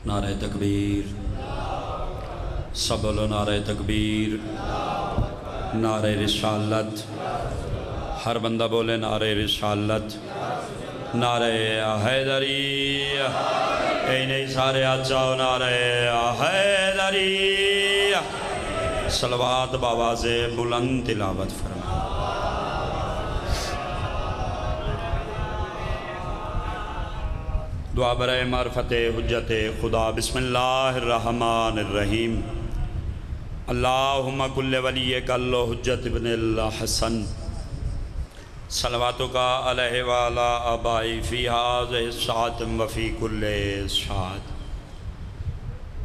نعرہ تکبیر، سب بولو نعرہ تکبیر، نعرہ رسالت، ہر بندہ بولے نعرہ رسالت، نعرہ حیدری، نہیں سارے آجاؤ نعرہ حیدری، صلوات بآواز بلند تلاوت فرمائیں۔ دعا برائے معرفت حجت خدا۔ بسم اللہ الرحمن الرحیم۔ اللہم کل ولیک الحجت ابن الحسن صلواتک علیہ وعلا آبائی فی ہذہ الساعۃ وفی کل ساعۃ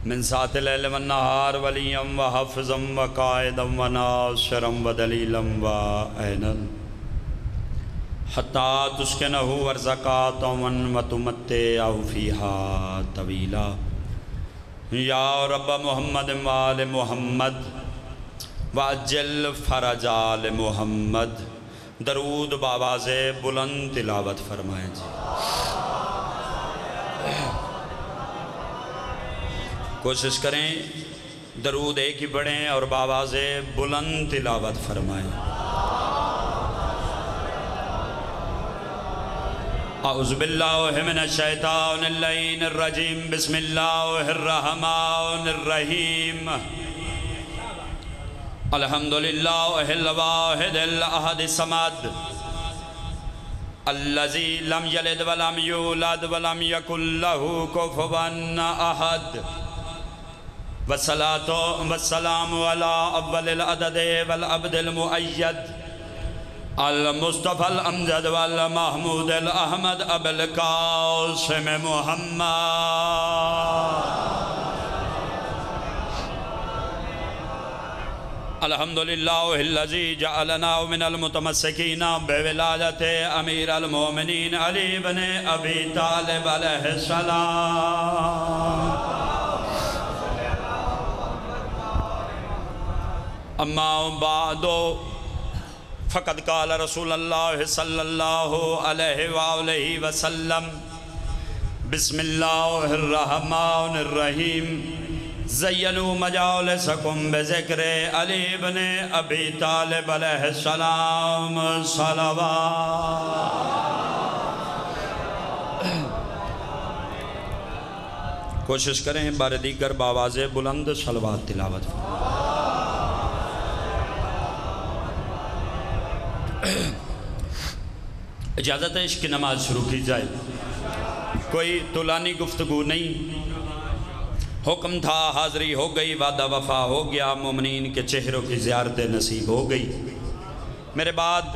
من ساعۃ اللیل والنہار ولیا وحافظا وقائدا وناصرا ودلیلا وعینا حتی تسکنہ ورزقاتا وتمتعہ فیہا طویلا۔ یا رب محمد وآل محمد وعجل فرج آل محمد۔ درود بآواز بلند تلاوت فرمائیں جی۔ کوشش کریں درود ایک ہی پڑھیں اور بآواز بلند تلاوت فرمائیں۔ اعوذ باللہ من الشیطان اللعین الرجیم۔ بسم اللہ الرحمن الرحیم۔ الحمدللہ الواحد الاحد الصمد الذی لم یلد ولم یولد ولم یکن لہ کفوا احد۔ والصلاة والسلام علی اول العدد والعبد المؤید المصطفى الامجد والمحمود الاحمد ابو القاسم محمد۔ الحمدللہ الذی جعلنا من المتمسکین بولایت امیر المومنین علی بن ابی طالب علیہ السلام۔ اما بعد فقد قال رسول اللہ صلی اللہ علیہ وآلہ وسلم۔ بسم اللہ الرحمن الرحیم۔ زینوا مجالسکم بذکر علی بن ابی طالب علیہ السلام صلوات۔ کوشش کریں بار دیگر بآواز بلند صلوات تلاوت فرمائیں۔ اجازت ہے عشق کی نماز شروع کی جائے۔ کوئی طولانی گفتگو نہیں، حکم تھا حاضری ہو گئی، وعدہ وفا ہو گیا، مومنین کے چہروں کی زیارت نصیب ہو گئی۔ میرے بعد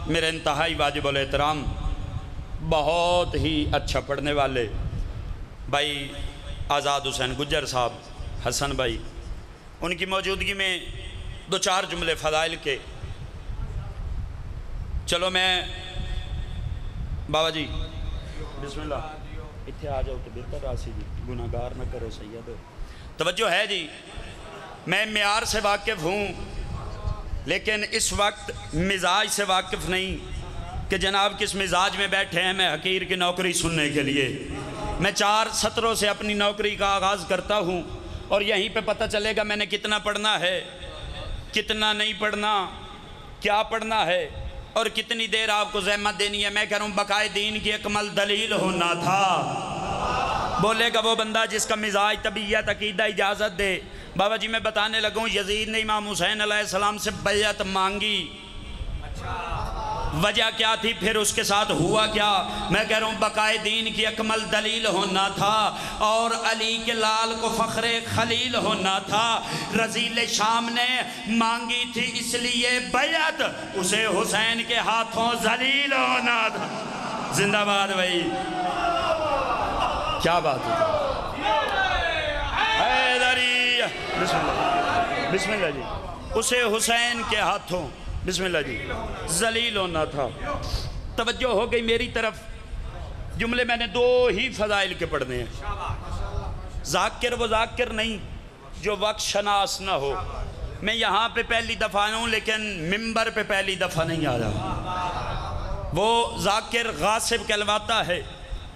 میرے انتہائی واجب الاحترام بہت ہی اچھا پڑھنے والے بھائی آزاد حسین گجر صاحب، حسن بھائی، ان کی موجودگی میں دو چار جملے فضائل کے۔ چلو میں بابا جی بسم اللہ اتھے آ جاؤ تو بہتر راسی جی، گناہگار نہ کرو سید۔ توجہ ہے جی، میں معیار سے واقف ہوں لیکن اس وقت مزاج سے واقف نہیں کہ جناب کس مزاج میں بیٹھے ہیں۔ میں حقیر کی نوکری سننے کے لیے میں 4 سطروں سے اپنی نوکری کا آغاز کرتا ہوں اور یہیں پہ پتہ چلے گا میں نے کتنا پڑھنا ہے، کتنا نہیں پڑھنا، کیا پڑھنا ہے اور کتنی دیر آپ کو زحمت دینی ہے۔ میں کہہ رہا ہوں بقائے دین کی اکمل دلیل ہونا تھا۔ بولے گا وہ بندہ جس کا مزاج طبیعت عقیدہ اجازت دے۔ بابا جی میں بتانے لگوں یزید نے امام حسین علیہ السلام سے بیعت مانگی، وجہ کیا تھی، پھر اس کے ساتھ ہوا کیا؟ میں کہہ رہا ہوں بقائے دین کی اکمل دلیل ہونا تھا اور علی کے لال کو فخر خلیل ہونا تھا۔ رضیل شام نے مانگی تھی اس لیے بیعت، اسے حسین کے ہاتھوں ذلیل ہونا تھا۔ زندہ باد بھائی، کیا بات ہے؟ حیدری، بسم اللہ، بسم اللہ جی، اسے حسین کے ہاتھوں بسم اللہ جی ذلیل ہونا تھا۔ توجہ ہو گئی میری طرف۔ جملے میں نے 2 ہی فضائل کے پڑھنے ہیں۔ ذاکر وہ ذاکر نہیں جو وقت شناس نہ ہو۔ میں یہاں پہ پہلی دفعہ ہوں لیکن ممبر پہ پہلی دفعہ نہیں آ رہا۔ وہ ذاکر غاصب کہلواتا ہے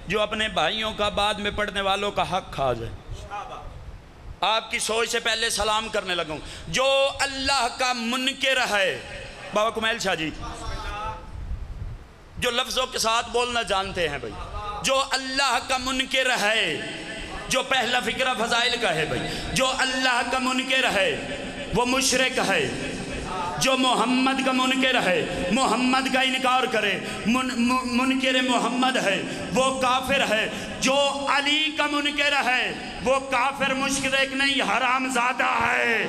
جو اپنے بھائیوں کا بعد میں پڑھنے والوں کا حق کھا جائے. آپ کی سوچ سے پہلے سلام کرنے لگوں. جو اللہ کا منکر ہے، بابا کمیل شاہ جی جو لفظوں کے ساتھ بولنا جانتے ہیں بھائی، جو اللہ کا منکر ہے، جو پہلا فکرہ فضائل کا ہے بھائی، جو اللہ کا منکر ہے وہ مشرک ہے. جو محمد کا منکر ہے، محمد کا انکار کرے، منکر محمد ہے وہ کافر ہے. جو علی کا منکر ہے وہ کافر مشرک نہیں، حرام زادہ ہے.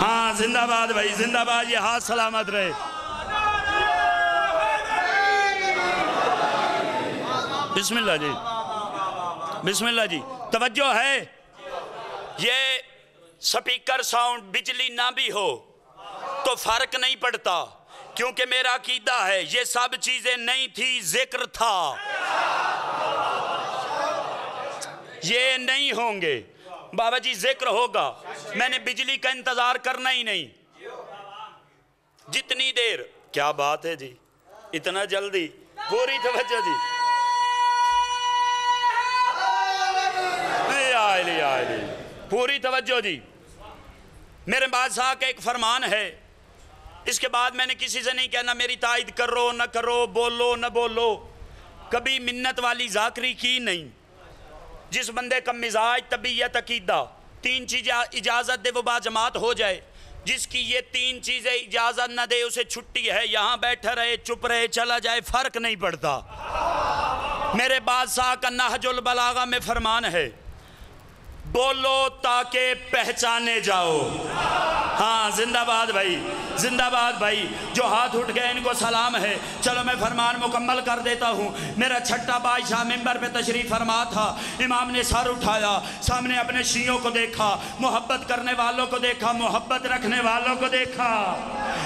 ہاں زندہ باد بھائی، زندہ باد. یہ ہاتھ سلامت رہے. بسم اللہ جی، بسم اللہ جی. توجہ ہے. یہ سپیکر ساؤنڈ بجلی نہ بھی ہو تو فرق نہیں پڑتا، کیونکہ میرا عقیدہ ہے یہ سب چیزیں نہیں تھی، ذکر تھا. یہ نہیں ہوں گے بابا جی، ذکر ہوگا. میں نے بجلی کا انتظار کرنا ہی نہیں. جتنی دیر، کیا بات ہے جی، اتنا جلدی. پوری توجہ جی. پوری توجہ جی. میرے بادشاہ کا ایک فرمان ہے، اس کے بعد میں نے کسی سے نہیں کہنا میری تائید کرو نہ کرو، بولو نہ بولو. کبھی منت والی ذاکری کی نہیں. جس بندے کا مزاج، طبیعت، عقیدہ، تین چیزیں اجازت دے وہ با جماعت ہو جائے. جس کی یہ تین چیزیں اجازت نہ دے اسے چھٹی ہے، یہاں بیٹھا رہے، چپ رہے، چلا جائے، فرق نہیں پڑتا. میرے بادشاہ کا نہج البلاغہ میں فرمان ہے، بولو تاکہ پہچانے جاؤ. ہاں زندہ باد بھائی، زندہ باد بھائی. جو ہاتھ اٹھ گئے ان کو سلام ہے. چلو میں فرمان مکمل کر دیتا ہوں. میرا چھٹا بادشاہ ممبر پہ تشریف فرما تھا. امام نے سر اٹھایا، سامنے اپنے شیعوں کو دیکھا، محبت کرنے والوں کو دیکھا، محبت رکھنے والوں کو دیکھا.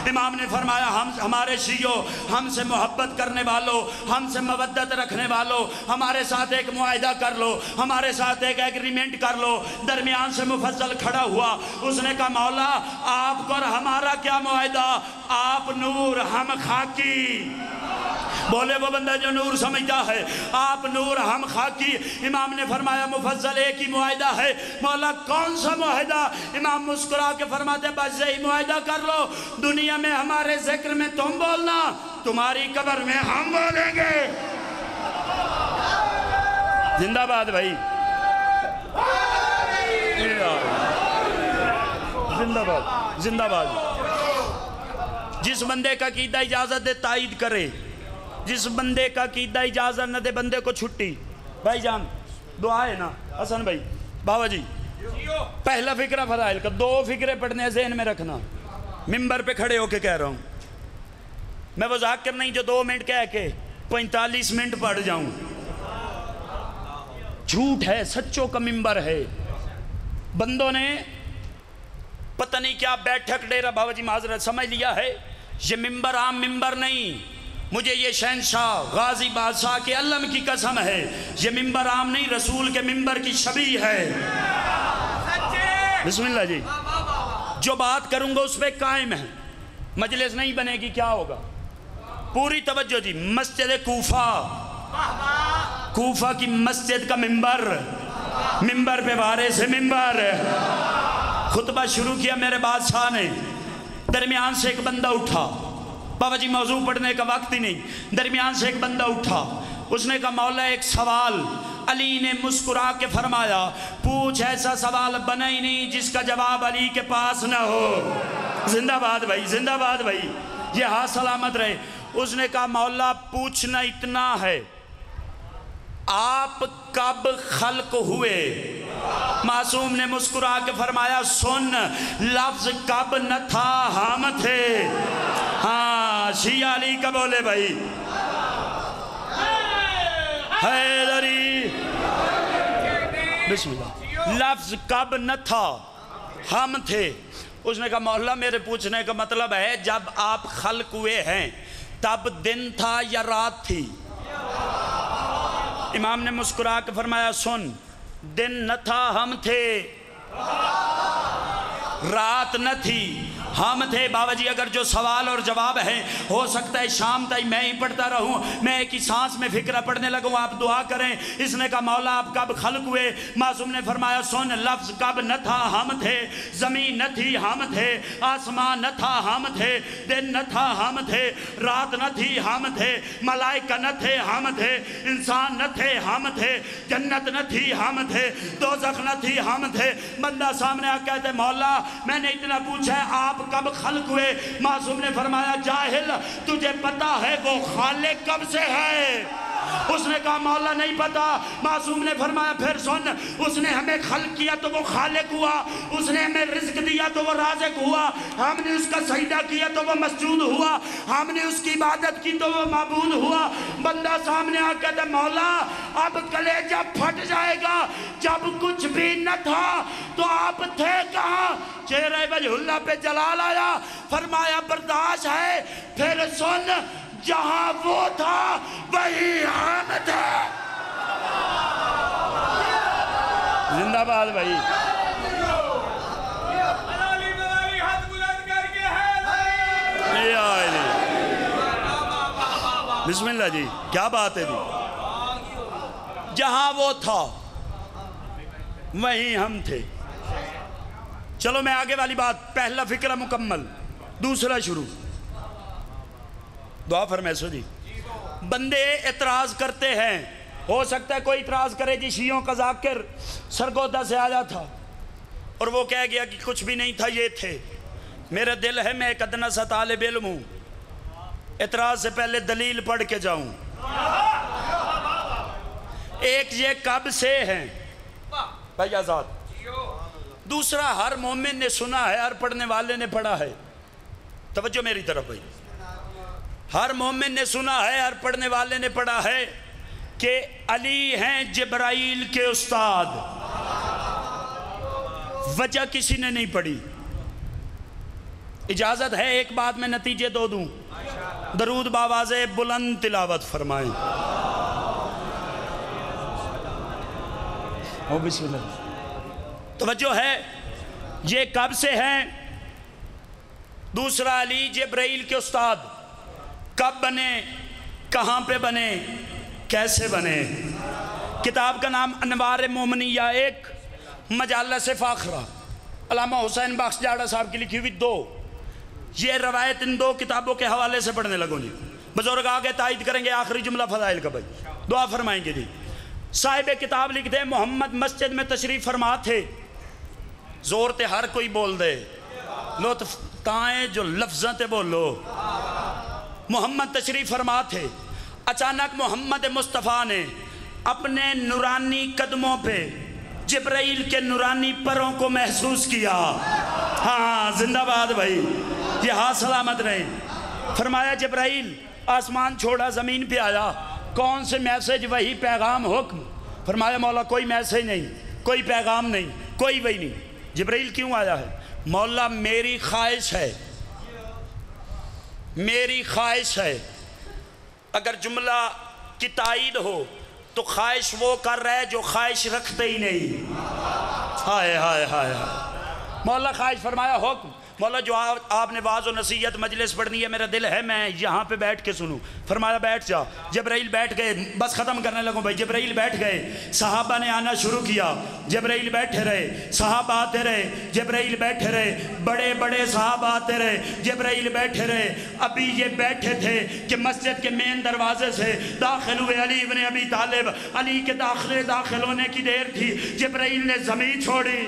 امام نے فرمایا ہمارے شیعوں، ہم سے محبت کرنے والوں، ہم سے مودت رکھنے والوں، ہمارے ساتھ ایک معاہدہ کر لو، ہمارے ساتھ ایک ایگریمنٹ کر لو. درمیان سے مفضل کھڑا ہوا. اس نے کہا مولا آپ کو اور ہمارا کیا معاہدہ؟ آپ نور ہم خاکی. بولے وہ بندہ جو نور سمجھتا ہے. آپ نور ہم خاکی. امام نے فرمایا مفضل ایک ہی معاہدہ ہے. مولا کون سا معاہدہ؟ امام مسکرا کے فرماتے بس یہی معاہدہ کر لو، دنیا میں ہمارے ذکر میں تم بولنا، تمہاری قبر میں ہم بولیں گے. زندہ باد بھائی، زندہ باد، زندہ باد. جس بندے کا عقیدہ اجازت دے تائید کرے، جس بندے کا عقیدہ اجازت نہ دے بندے کو چھٹی. بھائی جان دعا ہے نا حسن بھائی، بابا جی پہلا فکرہ فضائل کا 2 فکرے پڑھنے ذہن میں رکھنا. ممبر پہ کھڑے ہو کے کہہ رہا ہوں، میں وہ ذاکر نہیں جو 2 منٹ کہہ کے 45 منٹ پڑھ جاؤں. جھوٹ ہے، سچوں کا ممبر ہے. بندوں نے پتہ نہیں کیا بیٹھک ڈیرہ بابا جی معذرت سمجھ لیا ہے. یہ ممبر عام ممبر نہیں. مجھے یہ شہنشاہ غازی بادشاہ کے علم کی قسم ہے، یہ ممبر عام نہیں، رسول کے ممبر کی شبیہ ہے. بسم اللہ جی. جو بات کروں گا اس پہ قائم ہے. مجلس نہیں بنے گی کیا ہوگا؟ پوری توجہ جی. مسجد کوفہ، کوفہ کی مسجد کا ممبر، ممبر پہ بارے سے ممبر. خطبہ شروع کیا میرے بادشاہ نے. درمیان سے ایک بندہ اٹھا. بابا جی موضوع پڑھنے کا وقت ہی نہیں. درمیان سے ایک بندہ اٹھا. اس نے کہا مولا ایک سوال. علی نے مسکرا کے فرمایا پوچھ، ایسا سوال بنا ہی نہیں جس کا جواب علی کے پاس نہ ہو. زندہ باد بھائی، زندہ باد بھائی. یہ ہاتھ سلامت رہے. اس نے کہا مولا پوچھنا اتنا ہے، آپ کب خلق ہوئے؟ معصوم نے مسکرا کے فرمایا سن، لفظ کب نہ تھا ہم تھے. ہاں شیعہ علی کا بولے بھائی. حیدری بسم اللہ. لفظ کب نہ تھا ہم تھے. اس نے کہا مولا میرے پوچھنے کا مطلب ہے جب آپ خلق ہوئے ہیں تب دن تھا یا رات تھی؟ امام نے مسکرا کے فرمایا سن، دن نہ تھا ہم تھے، رات نہ تھی، ہم تھے بابا جی اگر جو سوال اور جواب ہے ہو سکتا ہے شام تک میں ہی پڑھتا رہوں، میں ایک ہی سانس میں فکرہ پڑھنے لگوں، آپ دعا کریں۔ اس نے کہا مولا آپ کب خلق ہوئے؟ معصوم نے فرمایا سن لفظ کب نہ تھا ہم تھے، زمین نہ تھی ہم تھے، آسمان نہ تھا ہم تھے، دن نہ تھا ہم تھے، رات نہ تھی ہم تھے، ملائکہ نہ تھے ہم تھے، انسان نہ تھے ہم تھے، جنت نہ تھی ہم تھے، دوزخ نہ تھی ہم تھے۔ بندہ سامنے آ کہتے مولا میں نے اتنا پوچھا ہے آپ کب خلق ہوئے؟ معصوم نے فرمایا جاہل تجھے پتا ہے وہ خالق کب سے ہے؟ اس نے کہا مولا نہیں پتا۔ معصوم نے فرمایا پھر سن، اس نے ہمیں خلق کیا تو وہ خالق ہوا، اس نے ہمیں رزق دیا تو وہ رازق ہوا، ہم نے اس کا سجدہ کیا تو وہ مسجود ہوا، ہم نے اس کی عبادت کی تو وہ معبود ہوا۔ بندہ سامنے آ کہتا مولا اب کلیجہ پھٹ جائے گا، جب کچھ بھی نہ تھا تو آپ تھے کہاں؟ چہرہ وجہ اللہ پہ جلال آیا، فرمایا برداشت ہے، پھر سن جہاں وہ تھا وہی ہم تھے۔ زندہ باد بھائی، بسم اللہ جی، کیا بات ہے جی؟ جہاں وہ تھا وہیں ہم تھے۔ چلو میں آگے والی بات، پہلا فکرہ مکمل، دوسرا شروع۔ دعا فرمائے سو جی۔ بندے اعتراض کرتے ہیں، ہو سکتا ہے کوئی اعتراض کرے جی شیعوں کا ذاکر سرگودا سے آیا تھا اور وہ کہہ گیا کہ کچھ بھی نہیں تھا یہ تھے۔ میرا دل ہے میں ایک ادنا سا طالب علم ہوں، اعتراض سے پہلے دلیل پڑھ کے جاؤں۔ ایک یہ کب سے ہیں بھائی آزاد، دوسرا ہر مومن نے سنا ہے، ہر پڑھنے والے نے پڑھا ہے۔ توجہ میری طرف بھائی، ہر مومن نے سنا ہے، ہر پڑھنے والے نے پڑھا ہے کہ علی ہیں جبرائیل کے استاد۔ وجہ کسی نے نہیں پڑھی۔ اجازت ہے ایک بات میں نتیجے دو دوں، درود باواز بلند تلاوت فرمائیں۔ بسم اللہ۔ توجہ ہے، یہ کب سے ہیں؟ دوسرا علی جبرائیل کے استاد، کب بنے، کہاں پہ بنے، کیسے بنے؟ کتاب کا نام انوار مومنیہ، ایک مجالس فاخرہ، علامہ حسین بخش جاڑا صاحب کی لکھی ہوئی 2۔ یہ روایت ان 2 کتابوں کے حوالے سے پڑھنے لگوں جی۔ بزرگ آگے تائید کریں گے آخری جملہ فضائل کا بھائی، دعا فرمائیں گے جی۔ صاحب کتاب لکھتے ہیں محمد مسجد میں تشریف فرما تھے، زور تے ہر کوئی بول دے، لطف تائیں جو لفظاں تے بولو۔ محمد تشریف فرما تھے، اچانک محمد مصطفیٰ نے اپنے نورانی قدموں پہ جبرائیل کے نورانی پروں کو محسوس کیا۔ ہاں زندہ باد بھائی، یہ ہاتھ سلامت رہے۔ فرمایا جبرائیل آسمان چھوڑا زمین پہ آیا، کون سے میسج، وہی پیغام، حکم؟ فرمایا مولا کوئی میسج نہیں، کوئی پیغام نہیں، کوئی وہی نہیں۔ جبرائیل کیوں آیا ہے؟ مولا میری خواہش ہے، میری خواہش ہے۔ اگر جملہ کی تائید ہو تو خواہش وہ کر رہا ہے جو خواہش رکھتے ہی نہیں۔ ہائے ہائے ہائے مولا خواہش فرمایا حکم۔ مولا جو آپ نے واعظ و نصیحت مجلس پڑھنی ہے، میرا دل ہے میں یہاں پہ بیٹھ کے سنوں۔ فرمایا بیٹھ جا۔ جبرائیل بیٹھ گئے، بس ختم کرنے لگوں بھائی۔ جبرائیل بیٹھ گئے، صحابہ نے آنا شروع کیا، جبرائیل بیٹھے رہے، صحابہ آتے رہے، جبرائیل بیٹھے رہے، بڑے بڑے صحابہ آتے رہے، جبرائیل بیٹھے رہے۔ ابھی یہ بیٹھے تھے کہ مسجد کے مین دروازے سے داخل ہوئے علی ابن ابی طالب۔ علی کے داخل ہونے کی دیر تھی، جبرائیل نے زمین چھوڑی۔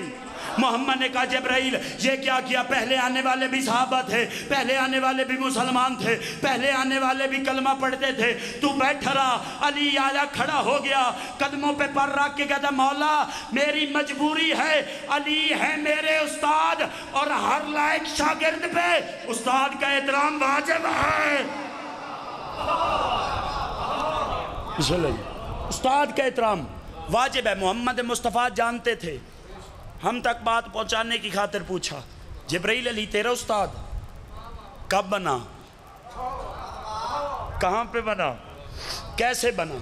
محمد نے کہا جبرائیل یہ کیا کیا؟ پہلے آنے والے بھی صحابہ تھے، پہلے آنے والے بھی مسلمان تھے، پہلے آنے والے بھی کلمہ پڑھتے تھے، تو بیٹھا رہا۔ علی آیا، کھڑا ہو گیا، قدموں پہ پر رکھ کے کہتا مولا میری مجبوری ہے، علی ہے میرے استاد اور ہر لائق شاگرد پہ استاد کا احترام واجب ہے۔ استاد کا احترام واجب ہے۔ محمد مصطفیٰ جانتے تھے، ہم تک بات پہنچانے کی خاطر پوچھا جبرائیل علی تیرا استاد کب بنا، کہاں پہ بنا، کیسے بنا؟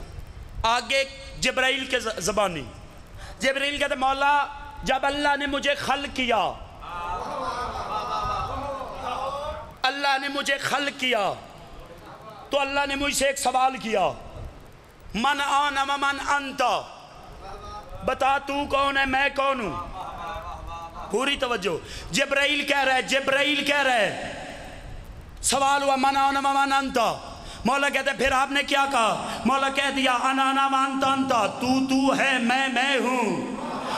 آگے جبرائیل کے زبانی، جبرائیل کہتے مولا جب اللہ نے مجھے خلق کیا، اللہ نے مجھے خلق کیا تو اللہ نے مجھ سے ایک سوال کیا، من آنا و من انتا، بتا تو کون ہے میں کون ہوں؟ پوری توجہ، جبرائیل کہہ رہا ہے سوال ہوا من آنا و من انتا، مولا کہتے پھر آپ نے کیا کہا؟ مولا کہہ دیا انا و انتا انتا، تو ہے میں ہوں۔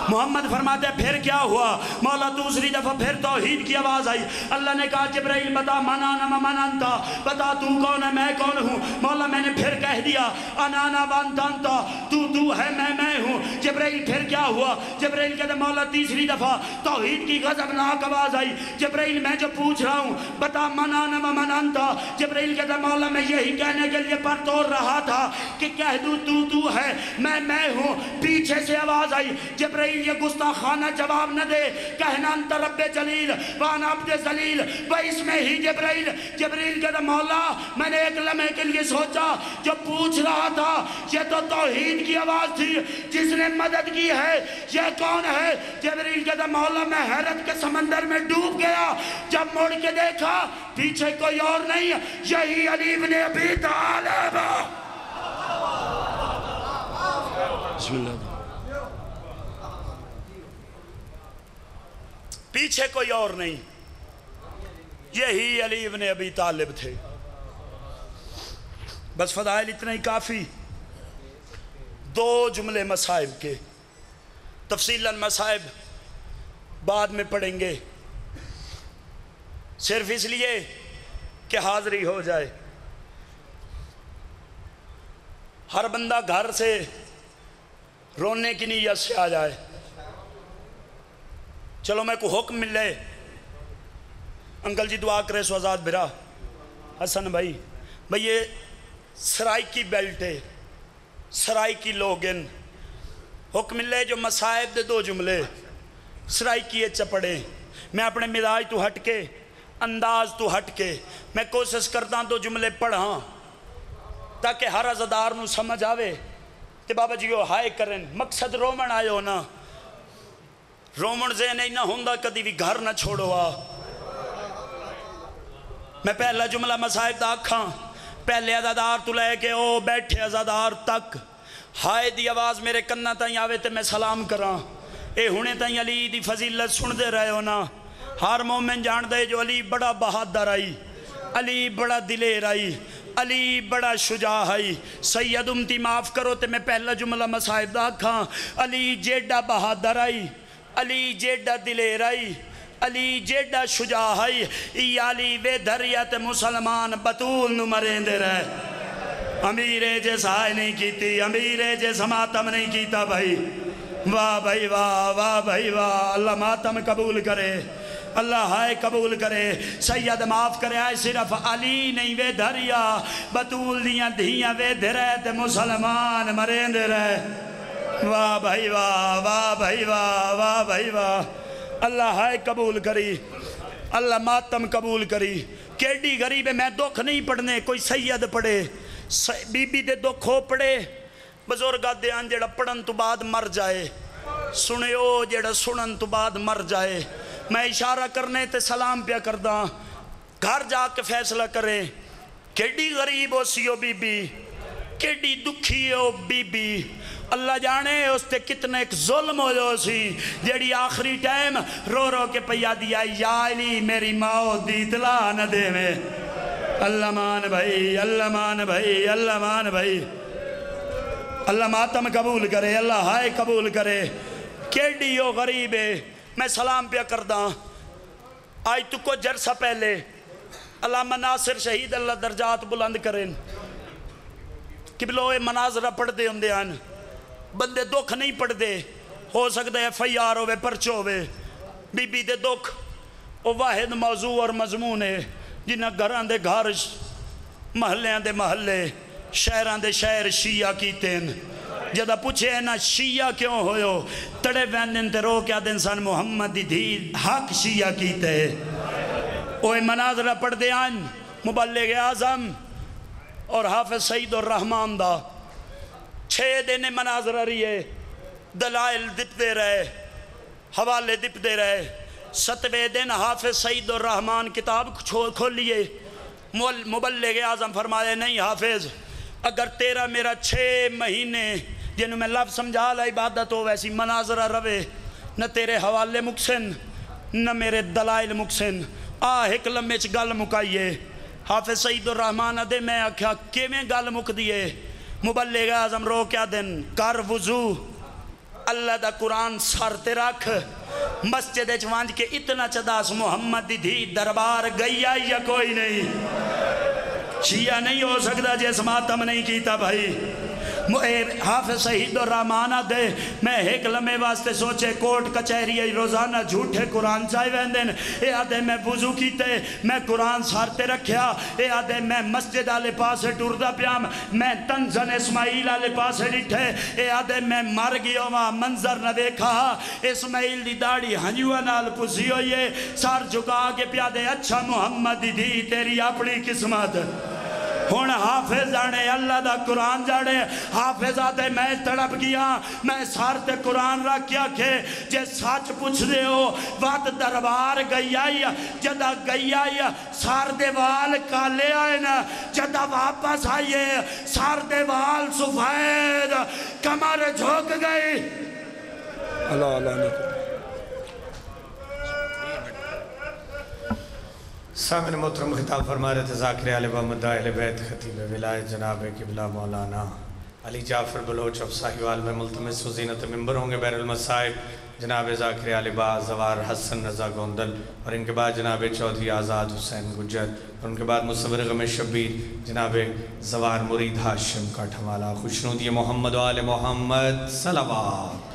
محمد فرماتے پھر کیا ہوا؟ مولا دوسری دفعہ پھر توحید کی آواز آئی، اللہ نے کہا جبرائیل بتا من انا و من انتا، بتا تو کون ہے میں کون ہوں؟ مولا میں نے پھر کہہ دیا انا و انتا انتا، تو ہے میں ہوں۔ جبرائیل پھر کیا ہوا؟ جبرائیل کہتے مولا تیسری دفعہ توحید کی غضبناک آواز آئی، جبرائیل میں جو پوچھ رہا ہوں بتا من انا و من انتا۔ جبرائیل کہتے مولا میں یہی کہنے کے لیے پر توڑ رہا تھا کہ کہہ دوں تو ہے میں ہوں۔ پیچھے سے آواز آئی، جبرائیل یہ گستاخانہ جواب نہ دے، کہنا انت رب جلیل وانا عبد ذلیل، اس میں ہی جبرائیل کہتا مولا میں نے ایک لمحے کے لیے سوچا جو پوچھ رہا تھا یہ تو توحید کی آواز تھی، جس نے مدد کی ہے یہ کون ہے؟ جبرائیل کہتا مولا میں حیرت کے سمندر میں ڈوب گیا، جب مڑ کے دیکھا پیچھے کوئی اور نہیں، یہی علی بن ابی طالب۔ بسم اللہ، پیچھے کوئی اور نہیں، یہی علی بن ابی طالب تھے۔ بس فضائل اتنا ہی کافی۔ دو جملے مصائب کے، تفصیلاً مصائب بعد میں پڑھیں گے، صرف اس لیے کہ حاضری ہو جائے۔ ہر بندہ گھر سے رونے کی نیت سے آ جائے، چلو میں کو حکم ملے، انکل جی دعا کرے سو آزاد برا حسن بھائی یہ سرائی کی بیلٹ ہے، سرائی کی لوگن، حکم ملے جو مصائب دے دو جملے سرائی کیے چپڑے۔ میں اپنے مزاج تو ہٹ کے، انداز تو ہٹ کے میں کوشش کرتا دو جملے پڑھاں تاکہ ہر عزدار نو سمجھ آوے کہ بابا جی وہ ہائے کریں، مقصد رومن آئے ہو نا، رومن ذہن ہی نہ ہوندہ کدی بھی گھر نہ چھوڑو آ۔ میں پہلا جملہ مصائب دا آکھاں، پہلے عزادار تو لے کے او بیٹھے عزادار تک ہائے دی آواز میرے کنہ تائیں آوے تے میں سلام کراں۔ اے ہونے تائیں علی دی فضیلت سن دے رہے ہو نا، ہر مومن جان دے جو علی بڑا بہادر آئی، علی بڑا دلیر آئی، علی بڑا شجاع آئی۔ سید امتی معاف کرو تے میں پہلا جملہ مصائب دا آکھاں، علی جیڑا بہادر آئی، علی جیڑا دلیر آئی، علی جیڑا شجاع آئی، ای علی وے دھریت مسلمان بطول نو مرین دے رہے۔ امیرے جے سائے نہیں کیتی، امیرے جے سماتم نہیں کیتا بھائی، واہ بھائی واہ، واہ بھائی واہ، اللہ ماتم قبول کرے، اللہ ہائے قبول کرے، سید معاف کرے، آئے صرف علی نہیں وے دھریا بطول دیاں دھیاں وے دھرے مسلمان مرین دے رہے۔ واہ بھائی واہ، واہ بھائی واہ، واہ بھائی واہ، اللہ ہائے قبول کری، اللہ ماتم قبول کری۔ کیڑی غریب ہے، میں دکھ نہیں پڑھنے، کوئی سید پڑھے، بی بی دے دکھ ہو پڑھے، بزرگاں دے آن جڑا پڑھن تو بعد مر جائے، سنے او جڑا سنن تو بعد مر جائے۔ میں اشارہ کرنے تے سلام پیا کرداں، گھر جا کے فیصلہ کریں، کیڑی غریب ہو سی او بی بی، کیڑی دکھی ہو بی بی، اللہ جانے اس تے کتنے ایک ظلم ہو جو سی، جیڑی آخری ٹائم رو رو کے پیا دیا یا علی میری موت دی اطلاع نہ دے میں۔ اللہ مان بھائی، اللہ مان بھائی، اللہ مان بھائی، اللہ ماتم قبول کرے، اللہ ہائے قبول کرے۔ کیڑی ہو غریب ہے، میں سلام پیا کرداں، آج تو کو جرسہ پہلے علامہ ناصر شہید اللہ درجات بلند کریں، قبلوئے مناظرہ پڑھ دے ہوں دے آن، بندے دکھ نہیں پڑھ دے، ہو سکتا ہے فیار ہوئے پرچو ہوئے، بی بی دے دکھ وہ واحد موضوع اور مضمون ہے جنہ گھران دے گھر، محلیاں دے محلے، شہران دے شہر شیعہ کیتے ہیں۔ جدہ پوچھے نا شیعہ کیوں ہوئے تڑے ویندن تے رو کیا دن سان محمد دی دھی حق شیعہ کیتے ہیں۔ اوہ مناظرہ پڑھ دے آن مبلغ اعظم اور حافظ سعید الرحمن دا 6 دن مناظرہ رہیے، دلائل دپ دے رہے، حوالے دپ دے رہے۔ 7ویں دن حافظ سعید الرحمن کتاب کھولیے، مبلغ اعظم فرمائے نہیں حافظ، اگر تیرا میرا 6 مہینے جنہوں میں لفظ سمجھا لا عبادت ہو ویسی مناظرہ روے، نہ تیرے حوالے مکسن نہ میرے دلائل مکسن، ایک لمحے چ گل مکائیے۔ حافظ سعید الرحمن دے میں آکھیا کیویں گل مک دیے؟ مبلغ اعظم رو کیا دن کر وضو، اللہ دا قرآن سر تے رکھ، مسجد وانج کے اتنا چداس محمد دی دھی دربار گیا یا کوئی نہیں؟ شیعہ نہیں ہو سکتا جیس ماتم نہیں کیتا بھائی۔ حافظ سعید الرحمن دے میں ایک لمحے واسطے سوچے کوٹ کچہری روزانہ جھوٹے قرآن چاہے ویندن، اے آدھے میں وضو کیتے میں قرآن سارتے رکھیا، اے آدھے میں مسجد آلے پاسے ٹردہ پیام، میں تنزن اسماعیل آلے پاسے ڈٹھے، اے آدھے میں مر گیا وہاں منظر نہ دیکھا، اسماعیل دی داڑھی ہنجوہ نال پسی ہوئے، سار جھکا کے پیادے اچھا محمد دی تیری اپنی قسمت۔ ہون حافظ جانے اللہ دا قرآن جانے، حافظ آتے میں تڑپ گیا، میں سارتے قرآن رکھ کیا کہ جے سچ پوچھ دے ہو وقت دربار گئی جدہ گئی سار دیوال کالے آئے نا، جدہ واپس آئیے سار دیوال سفید کمر جھوک گئی۔ اللہ اللہ نے سامن محترم خطاب فرما رہے تھے ذاکر علی و مداحل بیت خطیب ولایت جناب قبلہ مولانا علی جعفر بلوچ اب ساہیوال میں ملتمس و زینت ممبر ہوں گے بیر المصائب جناب ذاکر علی با زوار حسن رضا گوندل، اور ان کے بعد جناب چودھری آزاد حسین گجر، اور ان کے بعد مصور غم شبیر جناب زوار مرید ہاشم کاٹھوالا۔ خوشنودی محمد و آل محمد صلوات۔